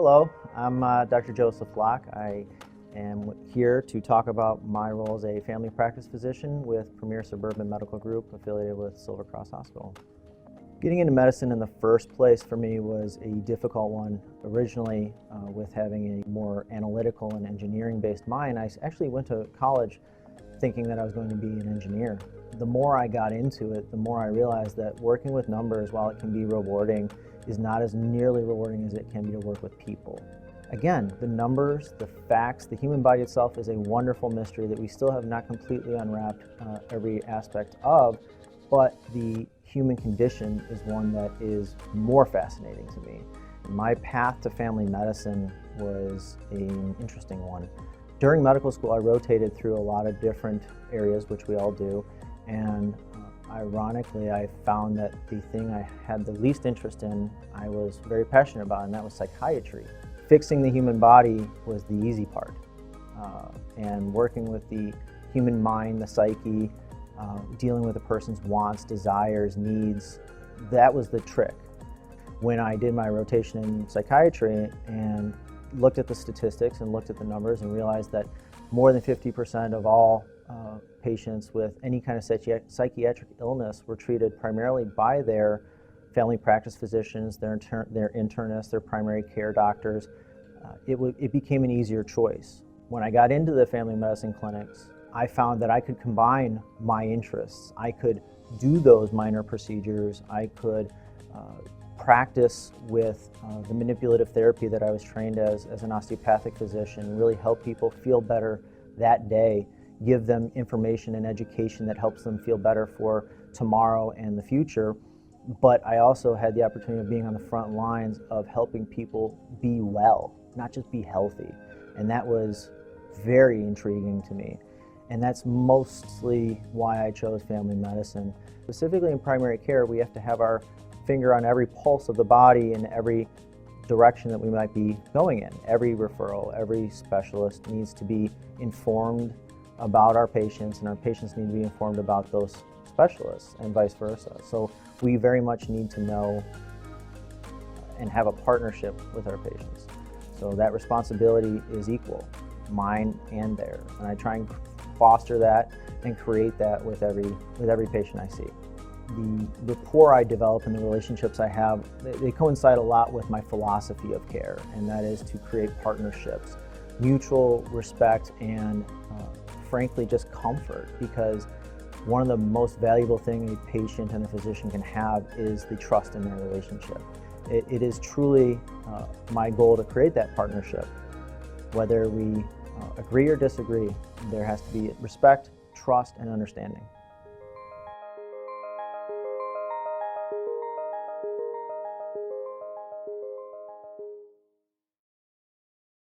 Hello, I'm Dr. Joseph Lach. I am here to talk about my role as a family practice physician with Premier Suburban Medical Group affiliated with Silver Cross Hospital. Getting into medicine in the first place for me was a difficult one. Originally, with having a more analytical and engineering-based mind, I actually went to college thinking that I was going to be an engineer. The more I got into it, the more I realized that working with numbers, while it can be rewarding, is not as nearly rewarding as it can be to work with people. Again, the numbers, the facts, the human body itself is a wonderful mystery that we still have not completely unwrapped every aspect of, but the human condition is one that is more fascinating to me. My path to family medicine was an interesting one. During medical school, I rotated through a lot of different areas, which we all do, and ironically, I found that the thing I had the least interest in, I was very passionate about, and that was psychiatry. Fixing the human body was the easy part, and working with the human mind, the psyche, dealing with a person's wants, desires, needs, that was the trick. When I did my rotation in psychiatry and looked at the statistics and looked at the numbers and realized that more than 50% of all patients with any kind of psychiatric illness were treated primarily by their family practice physicians, their internists, their primary care doctors, it became an easier choice. When I got into the family medicine clinics, I found that I could combine my interests. I could do those minor procedures. I could practice with the manipulative therapy that I was trained as an osteopathic physician, really help people feel better that day, give them information and education that helps them feel better for tomorrow and the future. But I also had the opportunity of being on the front lines of helping people be well, not just be healthy. And that was very intriguing to me. And that's mostly why I chose family medicine. Specifically in primary care, we have to have our finger on every pulse of the body in every direction that we might be going in. Every referral, every specialist needs to be informed about our patients, and our patients need to be informed about those specialists, and vice versa. So we very much need to know and have a partnership with our patients. So that responsibility is equal, mine and theirs. And I try and foster that and create that with every patient I see. The rapport I develop and the relationships I have, they coincide a lot with my philosophy of care, and that is to create partnerships, mutual respect, and frankly just comfort, because one of the most valuable things a patient and a physician can have is the trust in their relationship. It is truly my goal to create that partnership. Whether we agree or disagree, there has to be respect, trust, and understanding.